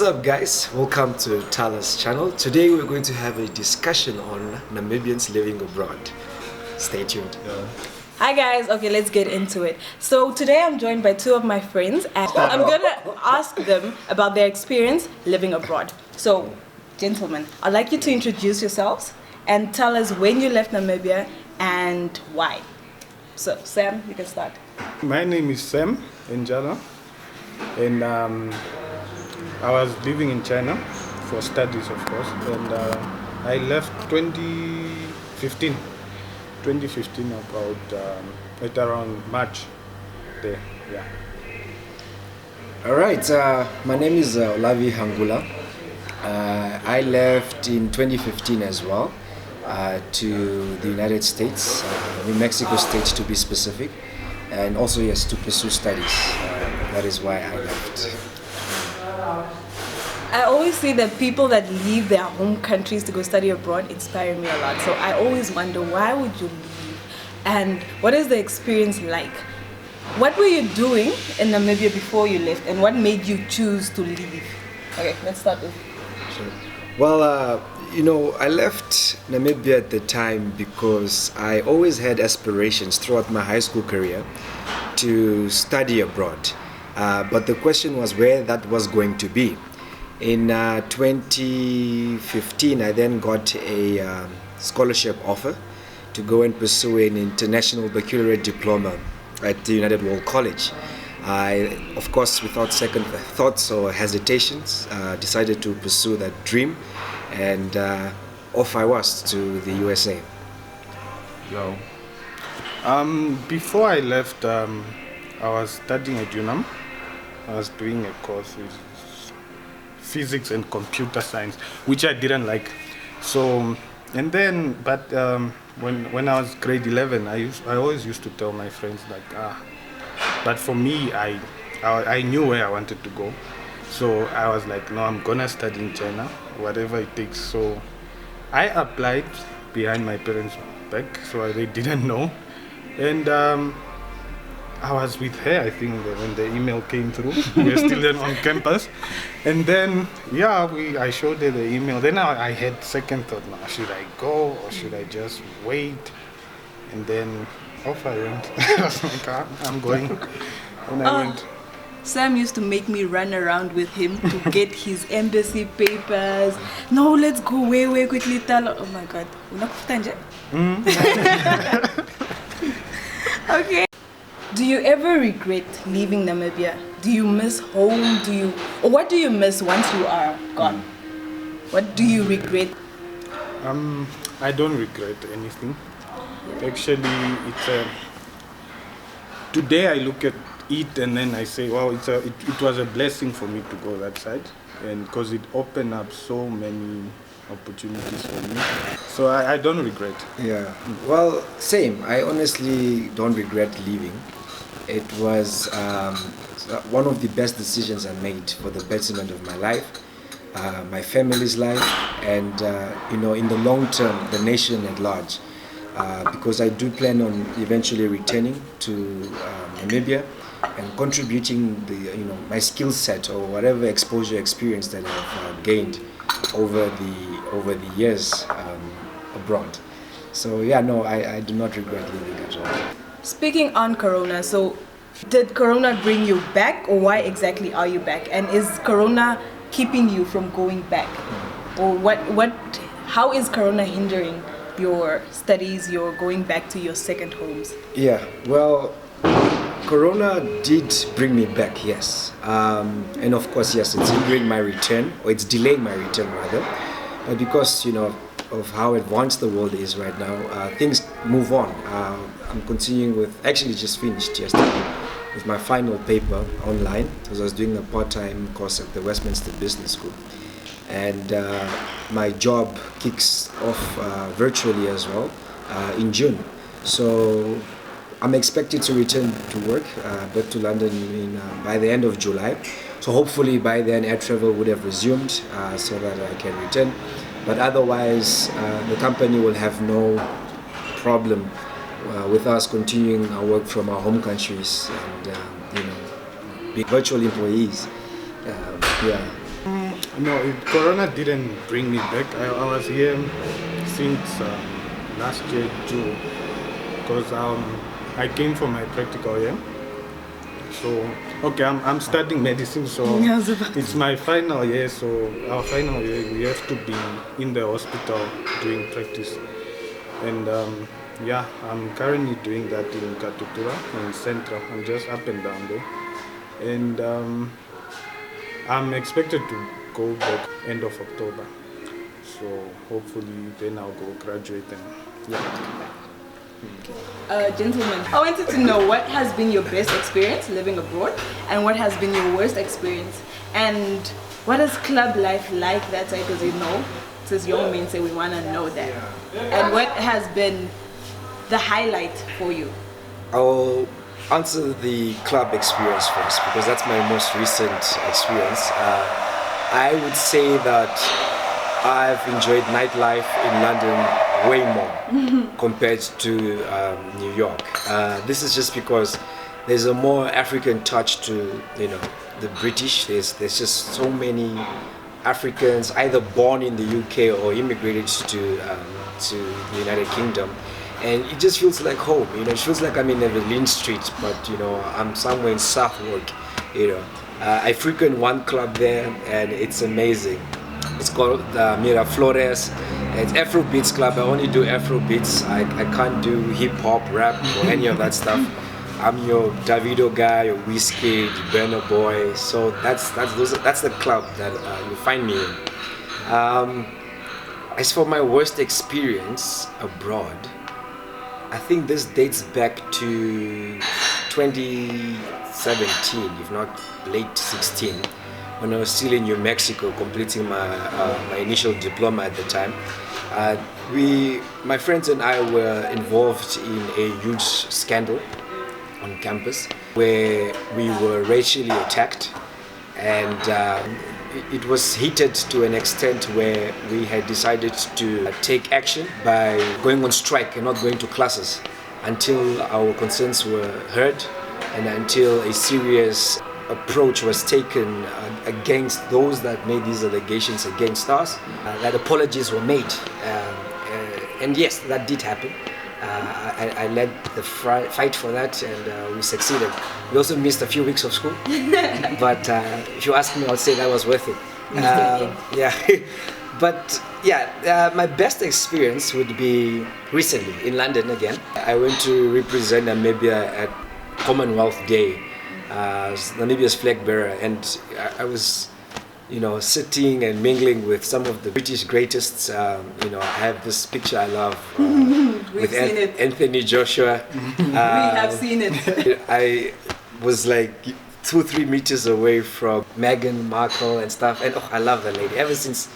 up guys, welcome to Tala's channel. Today we're going to have a discussion on Namibians living abroad. Stay tuned. Hi guys, okay, let's get into it. So today I'm joined by two of my friends and I'm gonna ask them about their experience living abroad. So gentlemen, I'd like you to introduce yourselves and tell us when you left Namibia and why. So Sam, you can start. My name is Sam Njala, and I was living in China for studies, of course, and I left 2015 about at around March there, yeah. Alright, my name is Lovies Hangula. I left in 2015 as well to the United States, New Mexico State to be specific, and also yes, to pursue studies. That is why I left. I always say that people that leave their home countries to go study abroad inspire me a lot. So I always wonder, why would you leave? And what is the experience like? What were you doing in Namibia before you left, and what made you choose to leave? Okay, let's start with. Sure. Well, I left Namibia at the time because I always had aspirations throughout my high school career to study abroad. But the question was where that was going to be. In 2015, I then got a scholarship offer to go and pursue an international baccalaureate diploma at the United World College. I, of course, without second thoughts or hesitations, decided to pursue that dream, and off I was to the USA. Yo. Before I left, I was studying at UNAM. I was doing a course with physics and computer science, which I didn't like. So, and then, but when I was grade 11, I always used to tell my friends like, but for me, I knew where I wanted to go. So I was like, no, I'm gonna study in China, whatever it takes. So I applied behind my parents' back, so they didn't know. And I was with her, I think, when the email came through. We were still then on campus. And then, yeah, I showed her the email. Then I had second thought, now, should I go or should I just wait? And then off I went. I was like, I'm going. And I went. Sam used to make me run around with him to get his embassy papers. No, let's go way quickly. Oh my God. Okay. Do you ever regret leaving Namibia? Do you miss home? Or what do you miss once you are gone? What do you regret? I don't regret anything. Yeah. Actually, it's today I look at it and then I say, wow, it was a blessing for me to go that side, and because it opened up so many opportunities for me. So I don't regret. Yeah, well, same. I honestly don't regret leaving. It was one of the best decisions I made for the betterment of my life, my family's life, and in the long term, the nation at large. Because I do plan on eventually returning to Namibia and contributing my skill set or whatever exposure experience that I've gained over the years abroad. So yeah, no, I do not regret leaving at all. Speaking on Corona, so did Corona bring you back, or why exactly are you back? And is Corona keeping you from going back? Or how is Corona hindering your studies, your going back to your second homes? Yeah, well, Corona did bring me back, yes. And of course, yes, it's hindering my return, or it's delaying my return rather. But because, of how advanced the world is right now, things move on. I'm continuing with, actually just finished yesterday, with my final paper online, because I was doing a part-time course at the Westminster Business School. And my job kicks off virtually as well in June. So I'm expected to return to work back to London by the end of July. So hopefully by then air travel would have resumed so that I can return. But otherwise, the company will have no problem with us continuing our work from our home countries and be virtual employees. Yeah. No, Corona didn't bring me back. I was here since last year June, because I came for my practical year. So okay, I'm studying medicine, so it's my final year. So our final year, we have to be in the hospital doing practice, and yeah, I'm currently doing that in Katutura in Central. I'm just up and down there, and I'm expected to go back end of October. So hopefully then I'll go graduate and yeah. Gentlemen, I wanted to know what has been your best experience living abroad and what has been your worst experience, and what is club life like that side, because since young men say we want to know that, and what has been the highlight for you? I'll answer the club experience first because that's my most recent experience. I would say that I've enjoyed nightlife in London way more compared to New York. This is just because there's a more African touch to the British. There's just so many Africans either born in the UK or immigrated to the United Kingdom, and it just feels like home. It feels like I'm in Evelyn Street, but I'm somewhere in Southwark. I frequent one club there, and it's amazing. It's called Miraflores. It's Afrobeats club. I only do Afrobeats. I can't do hip hop, rap, or any of that stuff. I'm your Davido guy, your Whiskey, Burna Boy. So that's the club that you find me in. As for my worst experience abroad, I think this dates back to 2017, if not late 16, when I was still in New Mexico completing my initial diploma at the time. My friends and I were involved in a huge scandal on campus where we were racially attacked, and it was heated to an extent where we had decided to take action by going on strike and not going to classes until our concerns were heard and until a serious approach was taken against those that made these allegations against us, that apologies were made. And yes, that did happen. I led the fight for that, and we succeeded. We also missed a few weeks of school, but if you ask me, I'll say that was worth it. Yeah, but yeah, my best experience would be recently in London again. I went to represent Namibia at Commonwealth Day, Namibia's flag bearer, and I was sitting and mingling with some of the British greatest. I have this picture I love with Anthony Joshua. We have seen it. I was like 2-3 meters away from Meghan Markle and stuff, and I love that lady. Ever since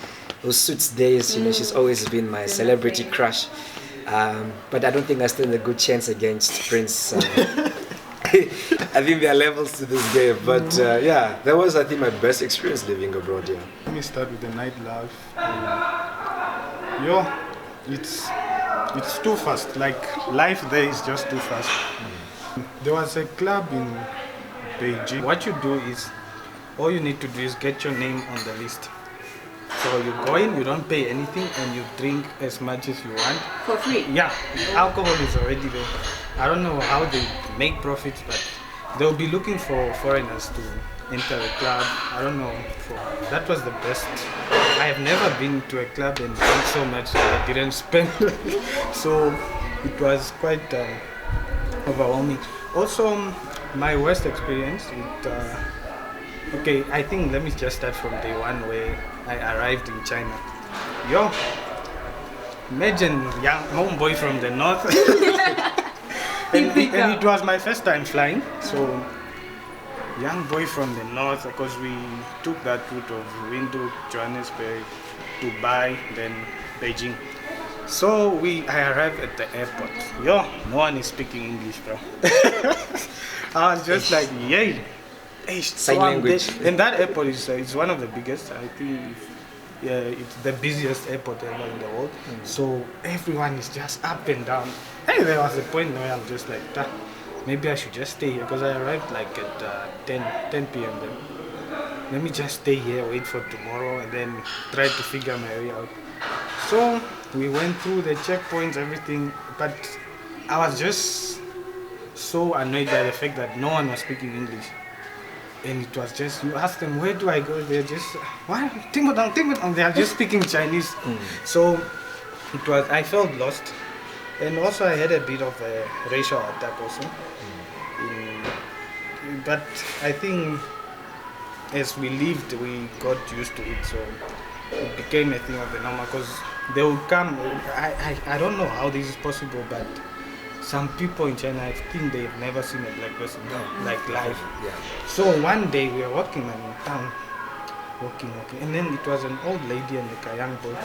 those Suits days, she's always been my celebrity crush. But I don't think I stand a good chance against Prince. I think there are levels to this game, but yeah, that was, I think, my best experience living abroad. Yeah. Let me start with the nightlife. It's too fast. Like, life there is just too fast. There was a club in Beijing. What you do is, all you need to do is get your name on the list. So you go in, you don't pay anything, and you drink as much as you want. For free? Yeah, alcohol is already there. I don't know how they make profits, but they'll be looking for foreigners to enter the club. I don't know. That was the best. I have never been to a club and drank so much that I didn't spend. So it was quite overwhelming. Also, my worst experience with... okay, I think let me just start from day one where I arrived in China. Imagine young homeboy from the north. and it was my first time flying, so young boy from the north, because we took that route of Windhoek, Johannesburg, Dubai, then Beijing. So I arrived at the airport. No one is speaking English, bro. I was just like, yay. Sign language. And that airport is one of the biggest. I think it's the busiest airport ever in the world. So everyone is just up and down. And there was a point where I'm just like, maybe I should just stay here, because I arrived like at 10 p.m. then. let me just stay here, wait for tomorrow, and then try to figure my way out. So we went through the checkpoints, everything, but I was just so annoyed by the fact that no one was speaking English. And it was just, you ask them, where do I go? They're just, what? Ting-ba-dong. They are just speaking Chinese. So it was, I felt lost. And also I had a bit of a racial attack also. But I think as we lived, we got used to it. So it became a thing of the normal, because they would come, I don't know how this is possible, but some people in China, I think they've never seen a black person like live. Yeah. So one day we were walking in town, walking, and then it was an old lady and a young boy.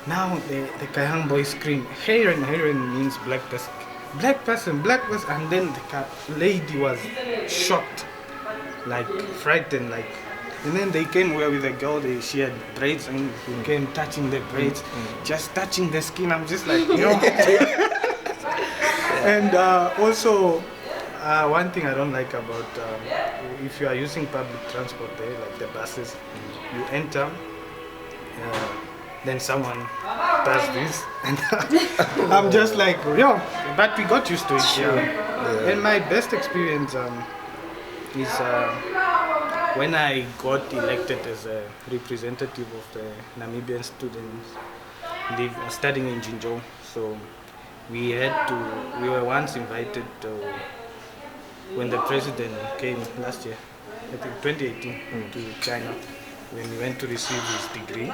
Now the young boy screamed, Heiren means black person, and then the lady was shocked, like frightened, like. And then they came over with a girl, she had braids, and we came touching the braids, just touching the skin. I'm just like, And also, one thing I don't like about if you are using public transport there, like the buses, you enter, then someone does this, and I'm just like, but we got used to it. Yeah. And my best experience is when I got elected as a representative of the Namibian students studying in Jinzhou. So we were once invited to, when the president came last year, I think 2018, to China, when he went to receive his degree.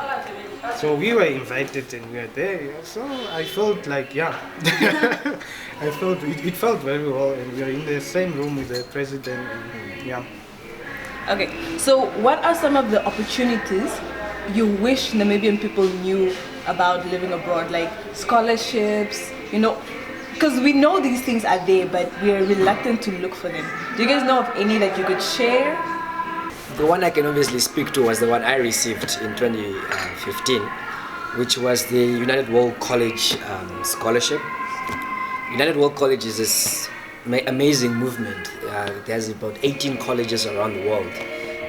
So we were invited and we were there. So I felt like, it felt very well, and we were in the same room with the president. And, Okay, so what are some of the opportunities you wish Namibian people knew about living abroad, like scholarships, because we know these things are there, but we are reluctant to look for them. Do you guys know of any that you could share? The one I can obviously speak to was the one I received in 2015, which was the United World College scholarship. United World College is this amazing movement. There's about 18 colleges around the world,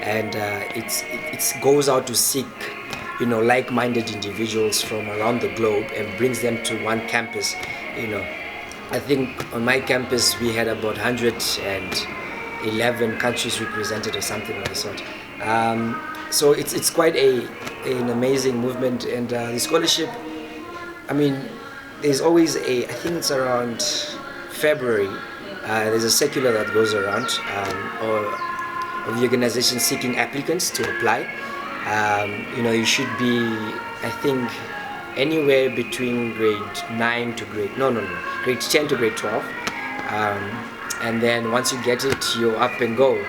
and it goes out to seek like-minded individuals from around the globe and brings them to one campus. I think on my campus we had about 111 countries represented or something of the sort. So it's quite an amazing movement, and the scholarship, there's always I think it's around February, there's a circular that goes around of the organization seeking applicants to apply. You should be, I think, anywhere between grade 10 to grade 12. And then once you get it, you're up and go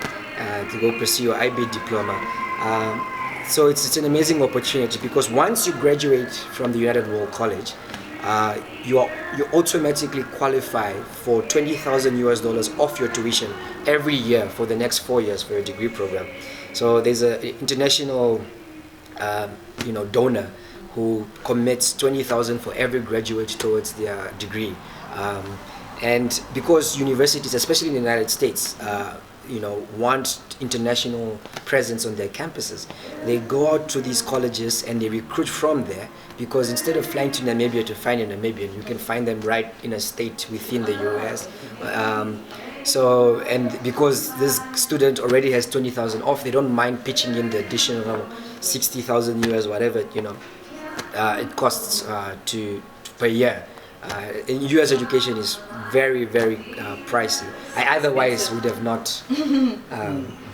to go pursue your IB diploma. So it's an amazing opportunity, because once you graduate from the United World College, you automatically qualify for $20,000 off your tuition every year for the next 4 years for your degree program. So there's an international donor who commits $20,000 for every graduate towards their degree. And because universities, especially in the United States, want international presence on their campuses, they go out to these colleges and they recruit from there, because instead of flying to Namibia to find a Namibian, you can find them right in a state within the US. So, and because this student already has 20,000 off, they don't mind pitching in the additional 60,000 US, whatever it costs per year. US education is very, very pricey. I otherwise would have not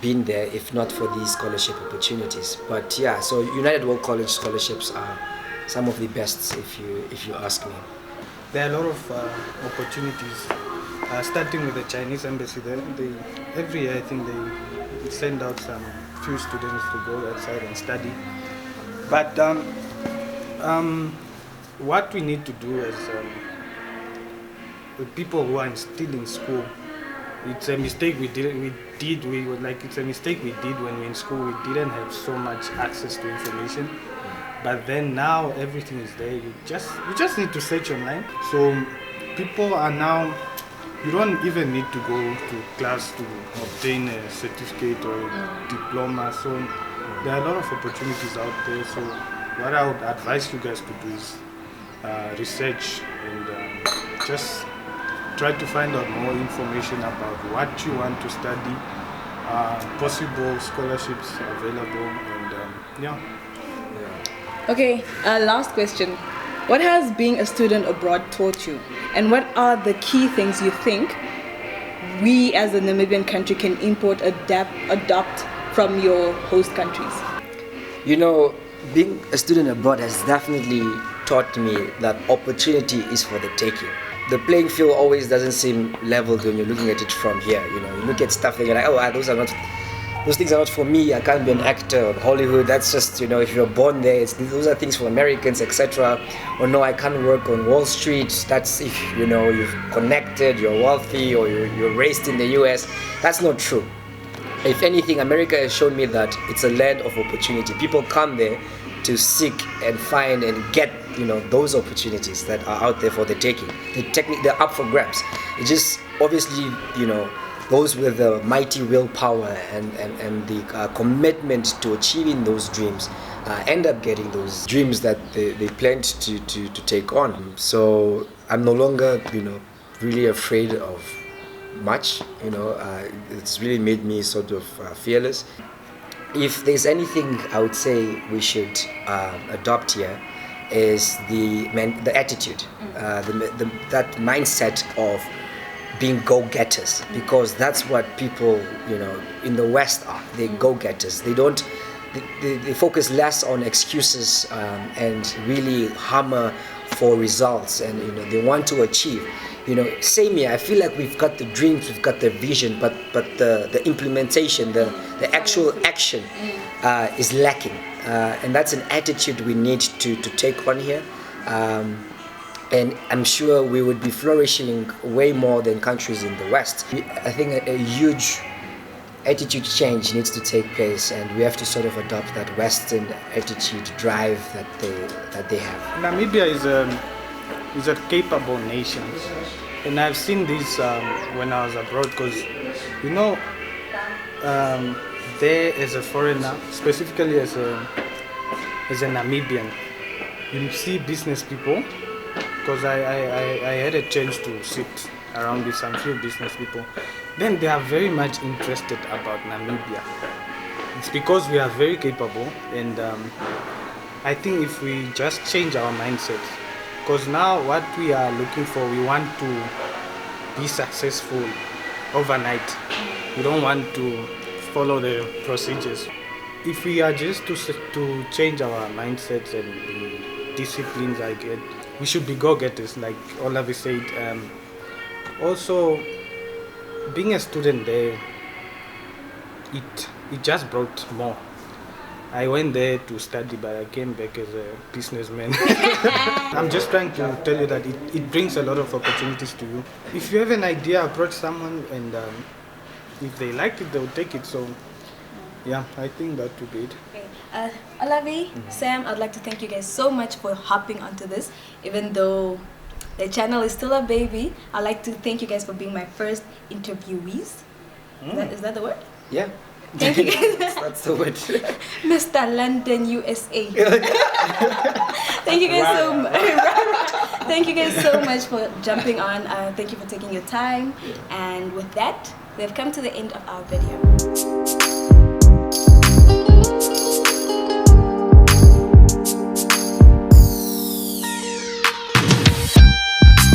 been there if not for these scholarship opportunities. But yeah, so United World College scholarships are some of the best, if you ask me. There are a lot of opportunities. Starting with the Chinese embassy, they every year I think they send out some few students to go outside and study. But what we need to do as with people who are still in school, it's a mistake it's a mistake we did when we were in school. We didn't have so much access to information. But then now everything is there. You just need to search online. So people are now You don't even need to go to class to obtain a certificate or a diploma. So there are a lot of opportunities out there. So what I would advise you guys to do is research and just try to find out more information about what you want to study, possible scholarships available, and yeah. Okay, last question. What has being a student abroad taught you? And what are the key things you think we as a Namibian country can import, adopt from your host countries? You know, being a student abroad has definitely taught me that opportunity is for the taking. The playing field always doesn't seem leveled when you're looking at it from here. You know, you look at stuff and you're like, oh, those things are not for me. I can't be an actor in Hollywood. That's just, you know, if you're born there, those are things for Americans, etc. Or no, I can't work on Wall Street. That's if, you know, you've connected, you're wealthy, or you're raised in the US. That's not true. If anything, America has shown me that it's a land of opportunity. People come there to seek and find and get, you know, those opportunities that are out there for the taking. They're up for grabs. It just obviously, you know, those with the mighty willpower and the commitment to achieving those dreams end up getting those dreams that they planned to take on. So I'm no longer, you know, really afraid of much. You know, it's really made me sort of fearless. If there's anything I would say we should adopt here is the attitude, that mindset of being go-getters, because that's what people, you know, in the West are. They're go-getters. They focus less on excuses and really hammer for results, and you know they want to achieve. You know, same here. I feel like we've got the dreams, we've got the vision, but the implementation, the actual action is lacking, and that's an attitude we need to take on here. And I'm sure we would be flourishing way more than countries in the West. I think a huge attitude change needs to take place, and we have to sort of adopt that Western attitude drive that they have. Namibia is a capable nation, and I've seen this when I was abroad, because you know, there as a foreigner, specifically as a Namibian, you see business people. Because I had a chance to sit around with some few business people. Then they are very much interested about Namibia. It's because we are very capable, and I think if we just change our mindset, because now what we are looking for, we want to be successful overnight. We don't want to follow the procedures. If we are just to change our mindsets and the disciplines I get, we should be go-getters, like Lovies said. Also, being a student there, it just brought more. I went there to study, but I came back as a businessman. I'm just trying to tell you that it brings a lot of opportunities to you. If you have an idea, approach someone, and if they like it, they'll take it. So, yeah, I think that would be it. Olavi, Sam, I'd like to thank you guys so much for hopping onto this. Even though the channel is still a baby, I'd like to thank you guys for being my first interviewees. Is that the word? Yeah. Thank you guys. That's the word. Mr. London, USA. Thank you guys so much. Thank you guys so much for jumping on. Thank you for taking your time. And with that, we have come to the end of our video.